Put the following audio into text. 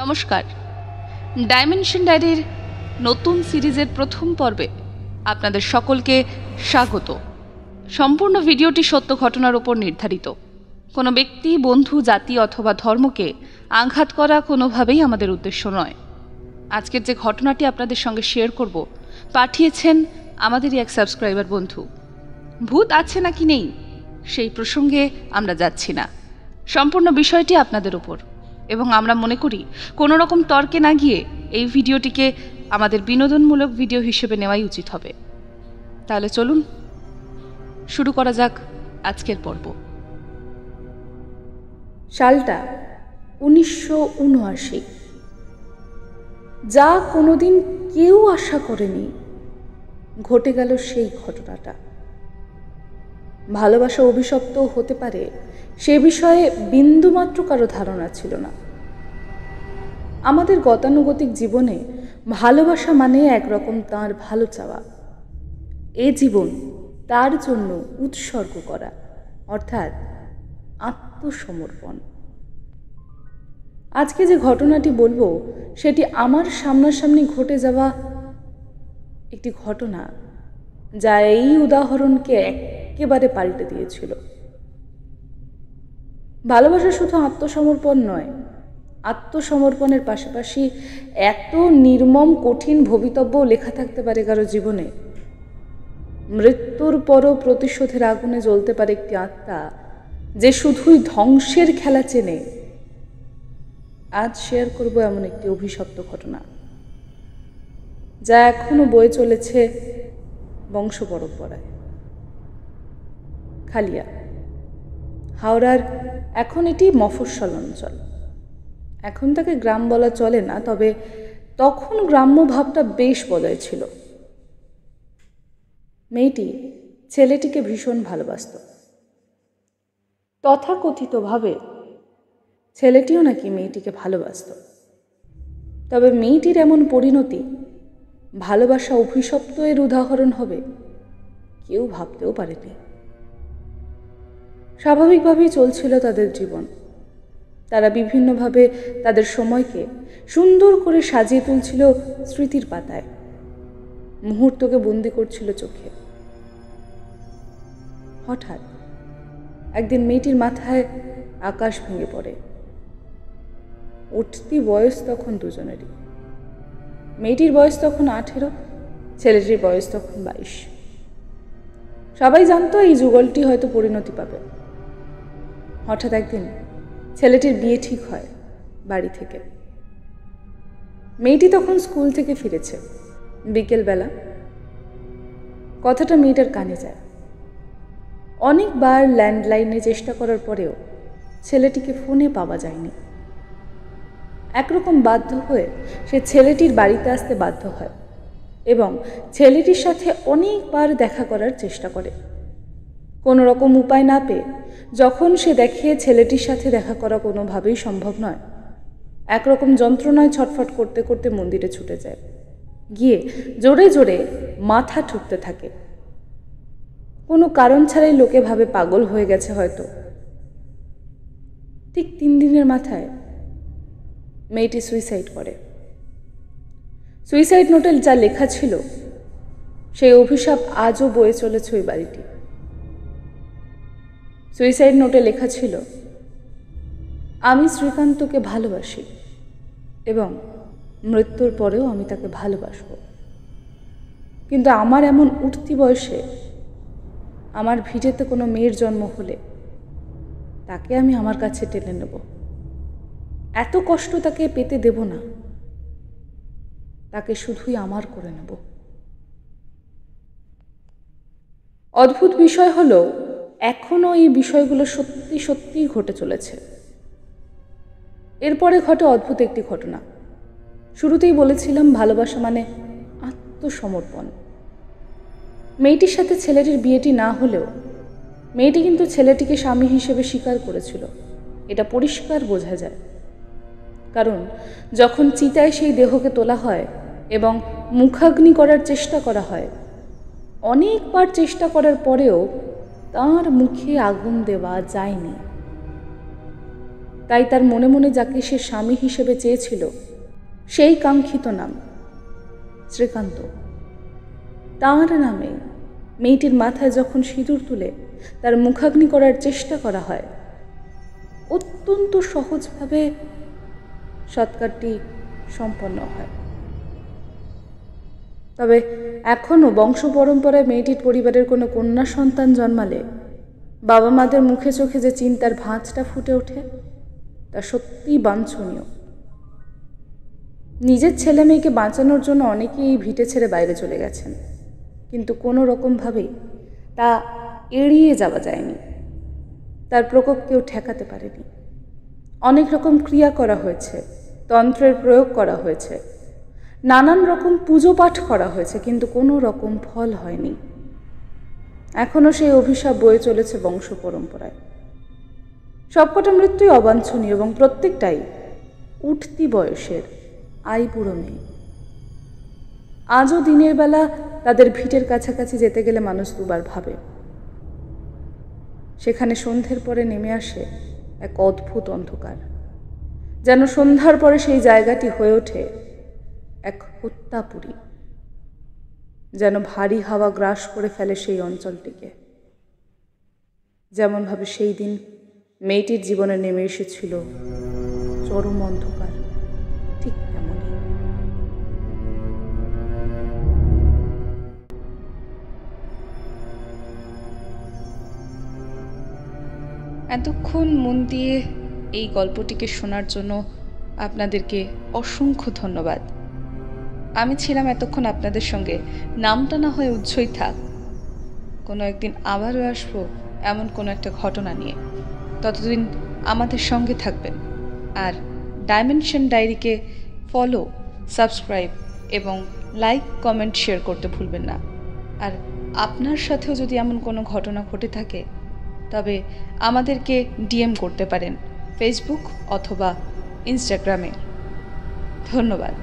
নমস্কার। ডাইমেনশন ডায়েরির নতুন সিরিজের প্রথম পর্বে আপনাদের সকলকে স্বাগত। সম্পূর্ণ ভিডিওটি সত্য ঘটনার উপর নির্ধারিত। কোনো ব্যক্তি, বন্ধু, জাতি অথবা ধর্মকে আঘাত করা কোনোভাবেই আমাদের উদ্দেশ্য নয়। আজকের যে ঘটনাটি আপনাদের সঙ্গে শেয়ার করব পাঠিয়েছেন আমাদেরই এক সাবস্ক্রাইবার বন্ধু। ভূত আছে নাকি নেই সেই প্রসঙ্গে আমরা যাচ্ছি না, সম্পূর্ণ বিষয়টি আপনাদের উপর। এবং আমরা মনে করি কোনো রকম তর্কে না গিয়ে এই ভিডিওটিকে আমাদের বিনোদনমূলক ভিডিও হিসেবে নেওয়াই উচিত হবে। তাহলে চলুন শুরু করা যাক আজকের পর্ব। সালটা 1979। যা কোনোদিন কেউ আশা করেনি ঘটে গেল সেই ঘটনাটা। ভালোবাসা অভিশপ্ত হতে পারে সে বিষয়ে বিন্দুমাত্র কারো ধারণা ছিল না। আমাদের গতানুগতিক জীবনে ভালোবাসা মানে একরকম তাঁর ভালো চাওয়া, এ জীবন তার জন্য উৎসর্গ করা, অর্থাৎ আত্মসমর্পণ। আজকে যে ঘটনাটি বলবো সেটি আমার সামনাসামনি ঘটে যাওয়া একটি ঘটনা, যা এই উদাহরণকে একেবারে পাল্টে দিয়েছিল। ভালোবাসা শুধু আত্মসমর্পণ নয়, আত্মসমর্পণের পাশাপাশি এত নির্মম কঠিন ভবিতব্যও লেখা থাকতে পারে কারো জীবনে। মৃত্যুর পরও প্রতিশোধের আগুনে জ্বলতে পারে একটি আত্মা যে শুধুই ধ্বংসের খেলা চেনে। আজ শেয়ার করব এমন একটি অভিশপ্ত ঘটনা, যা এখনো বয়ে চলেছে বংশ পরম্পরায়। খালিয়া, হাওড়ার এখন এটি মফস্বল অঞ্চল। এখন তাকে গ্রাম বলা চলে না, তবে তখন গ্রাম্য ভাবটা বেশ বজায় ছিল। মেয়েটি ছেলেটিকে ভীষণ ভালোবাসত। তথাকথিতভাবে ছেলেটিও নাকি মেয়েটিকে ভালোবাসত। তবে মেয়েটির এমন পরিণতি ভালোবাসা অভিশপ্ত এর উদাহরণ হবে কেউ ভাবতেও পারেনি। স্বাভাবিকভাবেই চলছিল তাদের জীবন। তারা বিভিন্নভাবে তাদের সময়কে সুন্দর করে সাজিয়ে তুলছিল স্মৃতির পাতায়, মুহূর্তকে বন্দি করছিল চোখে। হঠাৎ একদিন মেয়েটির মাথায় আকাশ ভেঙে পড়ে। উঠতি বয়স তখন দুজনেরই। মেয়েটির বয়স তখন 18, ছেলেটির বয়স তখন 22। সবাই জানতো এই যুগলটি হয়তো পরিণতি পাবে। হঠাৎ একদিন ছেলেটির বিয়ে ঠিক হয় বাড়ি থেকে। মেয়েটি তখন স্কুল থেকে ফিরেছে বিকেলবেলা। কথাটা মেয়েটার কানে যায়। অনেকবার ল্যান্ডলাইনে চেষ্টা করার পরেও ছেলেটিকে ফোনে পাওয়া যায়নি। একরকম বাধ্য হয়ে সে ছেলেটির বাড়িতে আসতে বাধ্য হয় এবং ছেলেটির সাথে অনেকবার দেখা করার চেষ্টা করে। কোনো রকম উপায় না পেয়ে যখন সে দেখে ছেলেটির সাথে দেখা করা কোনোভাবেই সম্ভব নয়, একরকম যন্ত্রণায় ছটফট করতে করতে মন্দিরে ছুটে যায়। গিয়ে জোরে জোরে মাথা ঠুকতে থাকে। কোনো কারণ ছাড়াই লোকে ভাবে পাগল হয়ে গেছে হয়তো। ঠিক 3 দিনের মাথায় মেয়েটি সুইসাইড করে। সুইসাইড নোটে যা লেখা ছিল সেই অভিশাপ আজও বয়ে চলেছে ওই বাড়িটি। সুইসাইড নোটে লেখা ছিল, আমি শ্রীকান্তকে ভালোবাসি এবং মৃত্যুর পরেও আমি তাকে ভালোবাসব। কিন্তু আমার এমন উঠতি বয়সে আমার ভিটেতে কোনো মেয়ের জন্ম হলে তাকে আমি আমার কাছে টেনে নেব। এত কষ্ট তাকে পেতে দেব না, তাকে শুধুই আমার করে নেব। অদ্ভুত বিষয় হলো, এখনও এই বিষয়গুলো সত্যি সত্যিই ঘটে চলেছে। এরপরে ঘটে অদ্ভুত একটি ঘটনা। শুরুতেই বলেছিলাম ভালোবাসা মানে আত্মসমর্পণ। মেয়েটির সাথে ছেলেটির বিয়েটি না হলেও মেয়েটি কিন্তু ছেলেটিকে স্বামী হিসেবে স্বীকার করেছিল, এটা পরিষ্কার বোঝা যায়। কারণ যখন চিতায় সেই দেহকে তোলা হয় এবং মুখাগ্নি করার চেষ্টা করা হয়, অনেকবার চেষ্টা করার পরেও তার মুখে আগুন দেওয়া যায়নি। তাই তার মনে মনে যাকে সে স্বামী হিসেবে চেয়েছিল সেই কাঙ্ক্ষিত নাম শ্রীকান্ত, তাঁর নামে মেয়েটির মাথায় যখন সিঁদুর তুলে তার মুখাগ্নি করার চেষ্টা করা হয়, অত্যন্ত সহজভাবে সৎকারটি সম্পন্ন হয়। তবে এখনও বংশ পরম্পরায় মেয়েটির পরিবারের কোনো কন্যা সন্তান জন্মালে বাবা মাদের মুখে চোখে যে চিন্তার ভাঁজটা ফুটে ওঠে তা সত্যিই বাঞ্ছনীয়। নিজের ছেলে মেয়েকে বাঁচানোর জন্য অনেকেই ভিটে ছেড়ে বাইরে চলে গেছেন, কিন্তু কোনো রকমভাবেই তা এড়িয়ে যাওয়া যায়নি। তার প্রকোপ কেউ ঠেকাতে পারেনি। অনেক রকম ক্রিয়া করা হয়েছে, তন্ত্রের প্রয়োগ করা হয়েছে, নানান রকম পুজো পাঠ করা হয়েছে, কিন্তু কোনো রকম ফল হয়নি। এখনও সেই অভিশাপ বয়ে চলেছে বংশ পরম্পরায়। সবকটা মৃত্যুই অবাঞ্ছনীয় এবং প্রত্যেকটাই উঠতি বয়সের আইবুড়ো মেয়ে। আজও দিনের বেলা তাদের ভিটের কাছাকাছি যেতে গেলে মানুষ দুবার ভাবে। সেখানে সন্ধ্যের পরে নেমে আসে এক অদ্ভুত অন্ধকার, যেন সন্ধ্যার পরে সেই জায়গাটি হয়ে ওঠে এক হত্যাপুরী, যেন ভারী হাওয়া গ্রাস করে ফেলে সেই অঞ্চলটিকে। যেমনভাবে সেই দিন মেয়েটির জীবনে নেমে এসেছিল চরম অন্ধকার, ঠিক তেমনই। এতক্ষণ মন দিয়ে এই গল্পটিকে শোনার জন্য আপনাদেরকে অসংখ্য ধন্যবাদ। আমি ছিলাম এতক্ষণ আপনাদের সঙ্গে। নামটা না হয় উজ্জ্বল থাক, কোনো একদিন আবারও আসবো এমন কোনো একটা ঘটনা নিয়ে। ততদিন আমাদের সঙ্গে থাকবেন, আর ডাইমেনশন ডায়েরিকে ফলো, সাবস্ক্রাইব এবং লাইক, কমেন্ট, শেয়ার করতে ভুলবেন না। আর আপনার সাথেও যদি এমন কোনো ঘটনা ঘটে থাকে তবে আমাদেরকে ডিএম করতে পারেন ফেসবুক অথবা ইনস্টাগ্রামে। ধন্যবাদ।